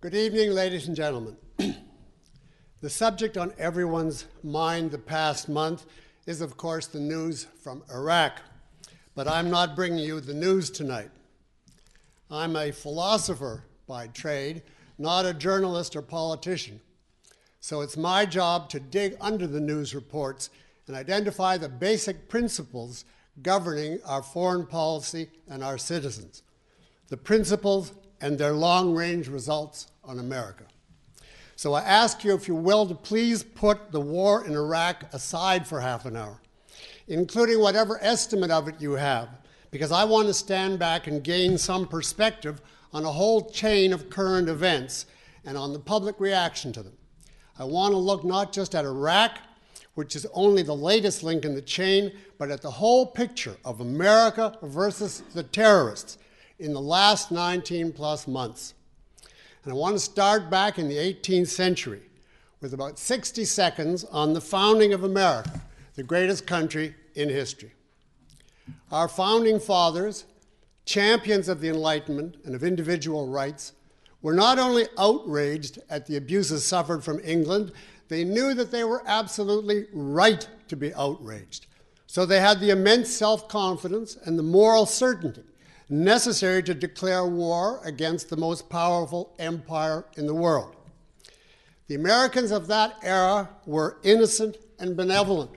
Good evening, ladies and gentlemen. The subject on everyone's mind the past month is, of course, the news from Iraq. But I'm not bringing you the news tonight. I'm a philosopher by trade, not a journalist or politician. So it's my job to dig under the news reports and identify the basic principles governing our foreign policy and our citizens. The principles and their long-range results on America. So I ask you, if you will, to please put the war in Iraq aside for half an hour, including whatever estimate of it you have, because I want to stand back and gain some perspective on a whole chain of current events and on the public reaction to them. I want to look not just at Iraq, which is only the latest link in the chain, but at the whole picture of America versus the terrorists in the last 19-plus months. And I want to start back in the 18th century with about 60 seconds on the founding of America, the greatest country in history. Our founding fathers, champions of the Enlightenment and of individual rights, were not only outraged at the abuses suffered from England, they knew that they were absolutely right to be outraged. So they had the immense self-confidence and the moral certainty necessary to declare war against the most powerful empire in the world. The Americans of that era were innocent and benevolent.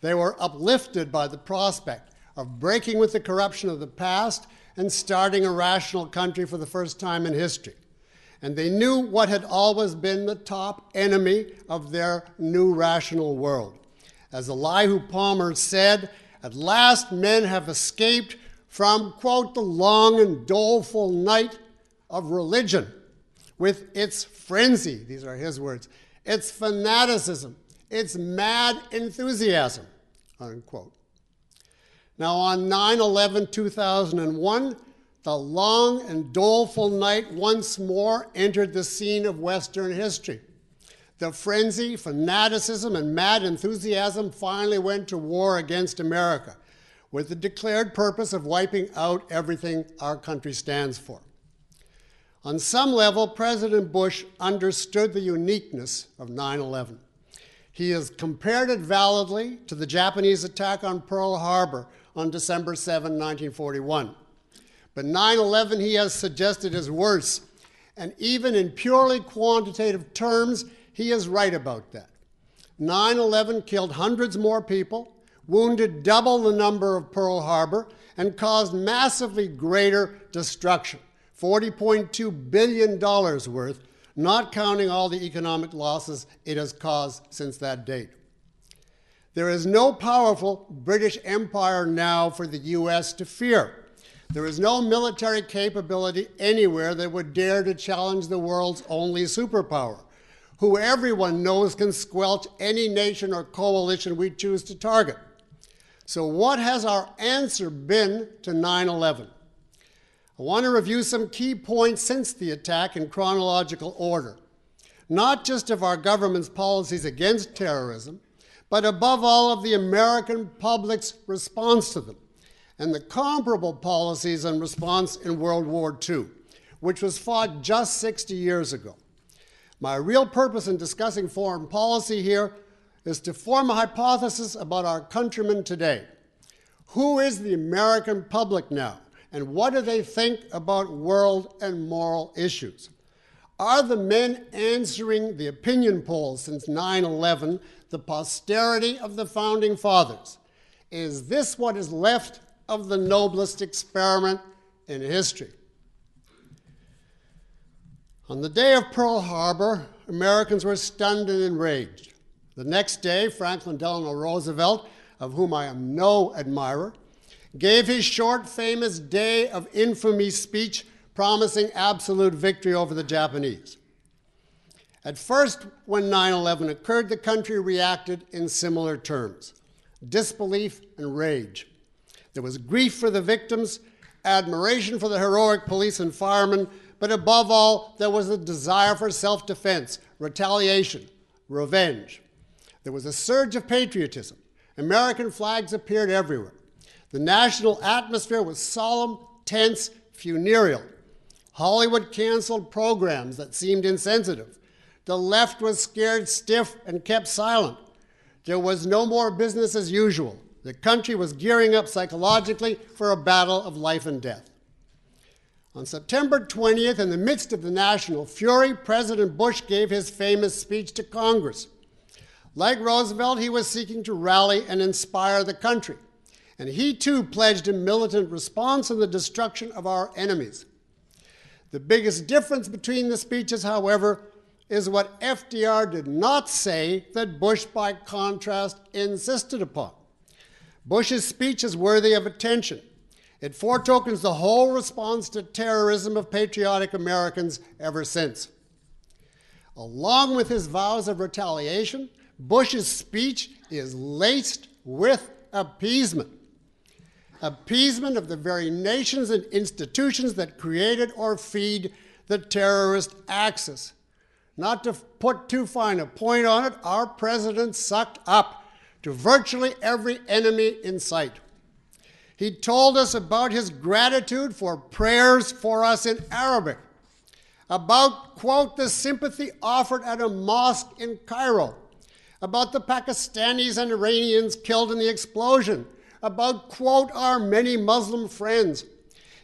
They were uplifted by the prospect of breaking with the corruption of the past and starting a rational country for the first time in history. And they knew what had always been the top enemy of their new rational world. As Elihu Palmer said, "At last men have escaped from, quote, the long and doleful night of religion with its frenzy," these are his words, "its fanaticism, its mad enthusiasm," unquote. Now on 9/11/2001, the long and doleful night once more entered the scene of Western history. The frenzy, fanaticism, and mad enthusiasm finally went to war against America, with the declared purpose of wiping out everything our country stands for. On some level, President Bush understood the uniqueness of 9/11. He has compared it validly to the Japanese attack on Pearl Harbor on December 7, 1941. But 9/11, he has suggested, is worse, and even in purely quantitative terms, he is right about that. 9/11 killed hundreds more people, wounded double the number of Pearl Harbor, and caused massively greater destruction, $40.2 billion worth, not counting all the economic losses it has caused since that date. There is no powerful British Empire now for the US to fear. There is no military capability anywhere that would dare to challenge the world's only superpower, who everyone knows can squelch any nation or coalition we choose to target. So what has our answer been to 9/11? I want to review some key points since the attack in chronological order, not just of our government's policies against terrorism, but above all of the American public's response to them, and the comparable policies and response in World War II, which was fought just 60 years ago. My real purpose in discussing foreign policy here is to form a hypothesis about our countrymen today. Who is the American public now, and what do they think about world and moral issues? Are the men answering the opinion polls since 9/11 the posterity of the Founding Fathers? Is this what is left of the noblest experiment in history? On the day of Pearl Harbor, Americans were stunned and enraged. The next day, Franklin Delano Roosevelt, of whom I am no admirer, gave his short, famous Day of Infamy speech promising absolute victory over the Japanese. At first, when 9/11 occurred, the country reacted in similar terms: disbelief and rage. There was grief for the victims, admiration for the heroic police and firemen, but above all, there was a desire for self-defense, retaliation, revenge. There was a surge of patriotism. American flags appeared everywhere. The national atmosphere was solemn, tense, funereal. Hollywood canceled programs that seemed insensitive. The left was scared stiff and kept silent. There was no more business as usual. The country was gearing up psychologically for a battle of life and death. On September 20th, in the midst of the national fury, President Bush gave his famous speech to Congress. Like Roosevelt, he was seeking to rally and inspire the country. And he too pledged a militant response to the destruction of our enemies. The biggest difference between the speeches, however, is what FDR did not say that Bush, by contrast, insisted upon. Bush's speech is worthy of attention. It foretokens the whole response to terrorism of patriotic Americans ever since. Along with his vows of retaliation, Bush's speech is laced with appeasement. Appeasement of the very nations and institutions that created or feed the terrorist axis. Not to put too fine a point on it, our president sucked up to virtually every enemy in sight. He told us about his gratitude for prayers for us in Arabic, about, quote, the sympathy offered at a mosque in Cairo, about the Pakistanis and Iranians killed in the explosion, about, quote, our many Muslim friends.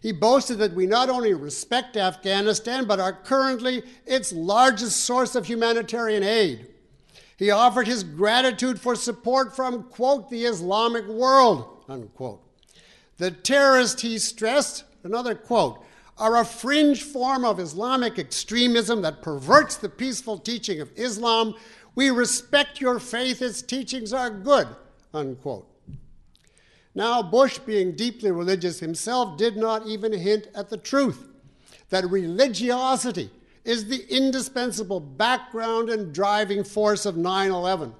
He boasted that we not only respect Afghanistan, but are currently its largest source of humanitarian aid. He offered his gratitude for support from, quote, the Islamic world, unquote. The terrorists, he stressed, another quote, are a fringe form of Islamic extremism that perverts the peaceful teaching of Islam. We respect your faith, its teachings are good, unquote. Now, Bush, being deeply religious himself, did not even hint at the truth, that religiosity is the indispensable background and driving force of 9/11.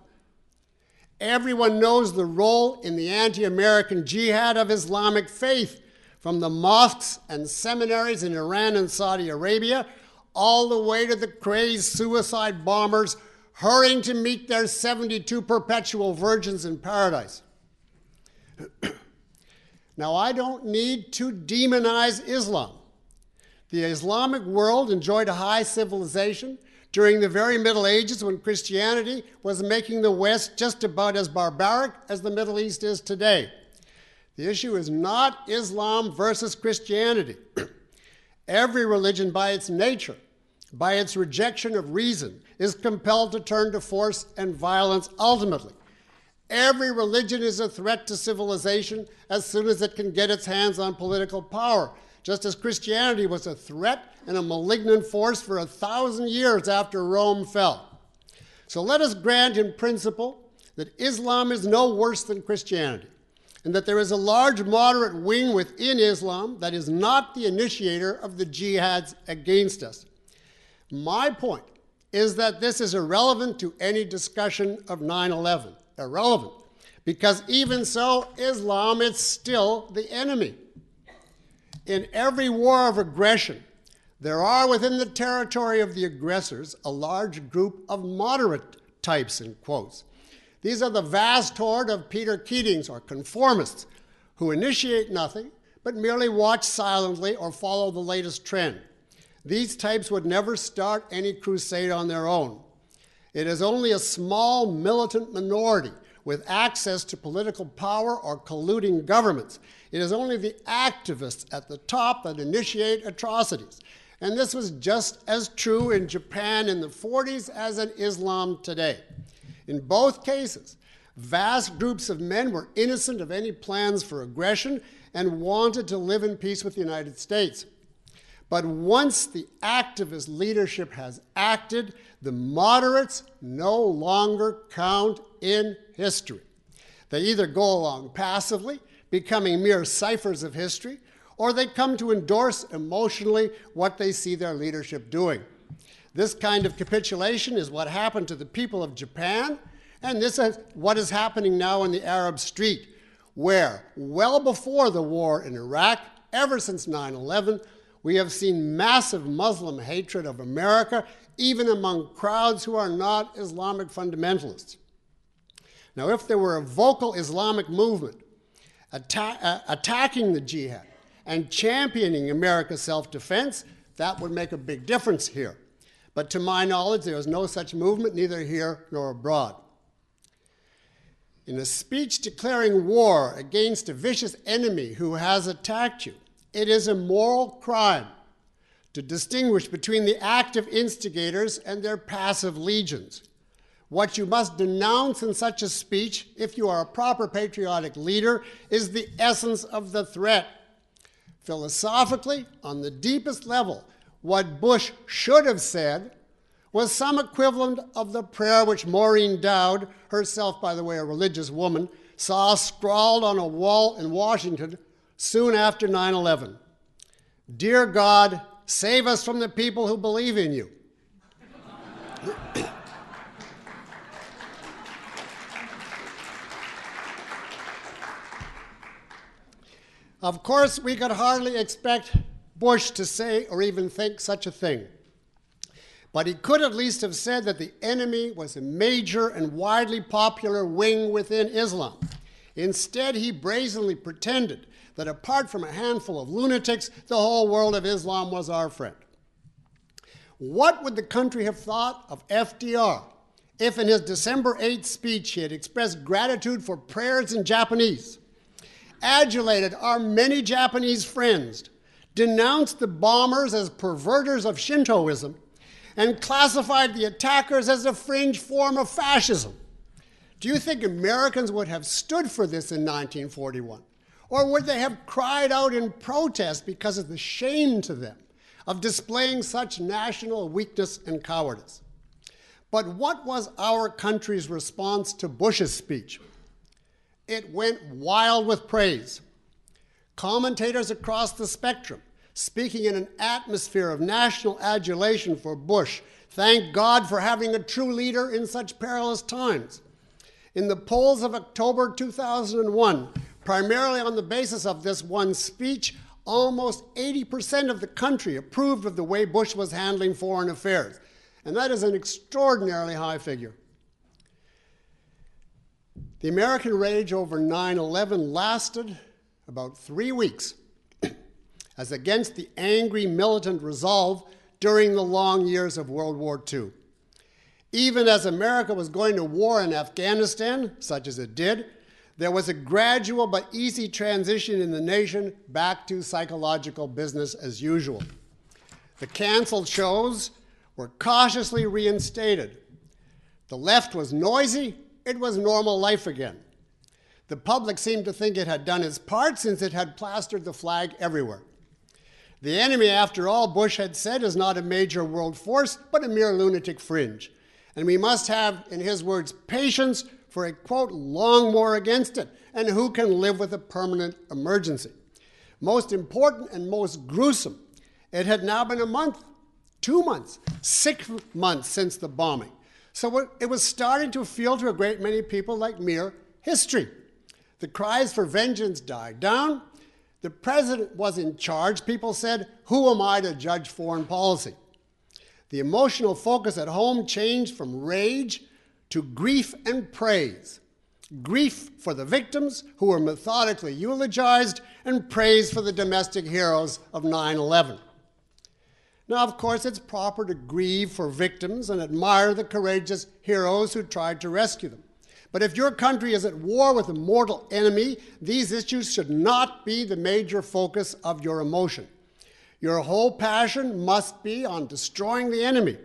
Everyone knows the role in the anti-American jihad of Islamic faith, from the mosques and seminaries in Iran and Saudi Arabia, all the way to the crazed suicide bombers hurrying to meet their 72 perpetual virgins in paradise. Now, I don't need to demonize Islam. The Islamic world enjoyed a high civilization during the very Middle Ages, when Christianity was making the West just about as barbaric as the Middle East is today. The issue is not Islam versus Christianity. Every religion, by its nature, by its rejection of reason, is compelled to turn to force and violence ultimately. Every religion is a threat to civilization as soon as it can get its hands on political power, just as Christianity was a threat and a malignant force for 1,000 years after Rome fell. So let us grant in principle that Islam is no worse than Christianity, and that there is a large moderate wing within Islam that is not the initiator of the jihads against us. My point is that this is irrelevant to any discussion of 9/11. Irrelevant, because even so, Islam is still the enemy. In every war of aggression, there are within the territory of the aggressors a large group of moderate types, in quotes. These are the vast horde of Peter Keatings or conformists who initiate nothing but merely watch silently or follow the latest trend. These types would never start any crusade on their own. It is only a small militant minority with access to political power or colluding governments. It is only the activists at the top that initiate atrocities. And this was just as true in Japan in the 40s as in Islam today. In both cases, vast groups of men were innocent of any plans for aggression and wanted to live in peace with the United States. But once the activist leadership has acted, the moderates no longer count in history. They either go along passively, becoming mere ciphers of history, or they come to endorse emotionally what they see their leadership doing. This kind of capitulation is what happened to the people of Japan, and this is what is happening now in the Arab street, where, well before the war in Iraq, ever since 9/11, we have seen massive Muslim hatred of America, even among crowds who are not Islamic fundamentalists. Now, if there were a vocal Islamic movement attacking the jihad and championing America's self-defense, that would make a big difference here. But to my knowledge, there is no such movement, neither here nor abroad. In a speech declaring war against a vicious enemy who has attacked you, it is a moral crime to distinguish between the active instigators and their passive legions. What you must denounce in such a speech, if you are a proper patriotic leader, is the essence of the threat. Philosophically, on the deepest level, what Bush should have said was some equivalent of the prayer which Maureen Dowd, herself, by the way, a religious woman, saw scrawled on a wall in Washington soon after 9/11. Dear God, save us from the people who believe in you. Of course, we could hardly expect Bush to say or even think such a thing. But he could at least have said that the enemy was a major and widely popular wing within Islam. Instead, he brazenly pretended that apart from a handful of lunatics, the whole world of Islam was our friend. What would the country have thought of FDR if in his December 8th speech he had expressed gratitude for prayers in Japanese, adulated our many Japanese friends, denounced the bombers as perverters of Shintoism, and classified the attackers as a fringe form of fascism? Do you think Americans would have stood for this in 1941? Or would they have cried out in protest because of the shame to them of displaying such national weakness and cowardice? But what was our country's response to Bush's speech? It went wild with praise. Commentators across the spectrum, speaking in an atmosphere of national adulation for Bush, thank God for having a true leader in such perilous times. In the polls of October 2001, primarily on the basis of this one speech, almost 80% of the country approved of the way Bush was handling foreign affairs. And that is an extraordinarily high figure. The American rage over 9/11 lasted about 3 weeks, as against the angry militant resolve during the long years of World War II. Even as America was going to war in Afghanistan, such as it did, there was a gradual but easy transition in the nation back to psychological business as usual. The canceled shows were cautiously reinstated. The left was noisy. It was normal life again. The public seemed to think it had done its part since it had plastered the flag everywhere. The enemy, after all, Bush had said, is not a major world force, but a mere lunatic fringe. And we must have, in his words, patience for a, quote, long war against it, and who can live with a permanent emergency. Most important and most gruesome, it had now been a month, 2 months, 6 months since the bombing. So it was starting to feel to a great many people like mere history. The cries for vengeance died down. The president was in charge. People said, who am I to judge foreign policy? The emotional focus at home changed from rage to grief and praise. Grief for the victims who were methodically eulogized, and praise for the domestic heroes of 9/11. Now, of course, it's proper to grieve for victims and admire the courageous heroes who tried to rescue them. But if your country is at war with a mortal enemy, these issues should not be the major focus of your emotion. Your whole passion must be on destroying the enemy.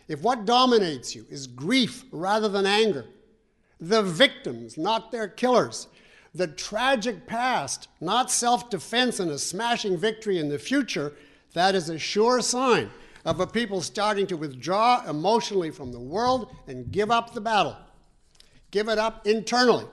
If what dominates you is grief rather than anger, the victims, not their killers, the tragic past, not self-defense and a smashing victory in the future, that is a sure sign of a people starting to withdraw emotionally from the world and give up the battle. Give it up internally.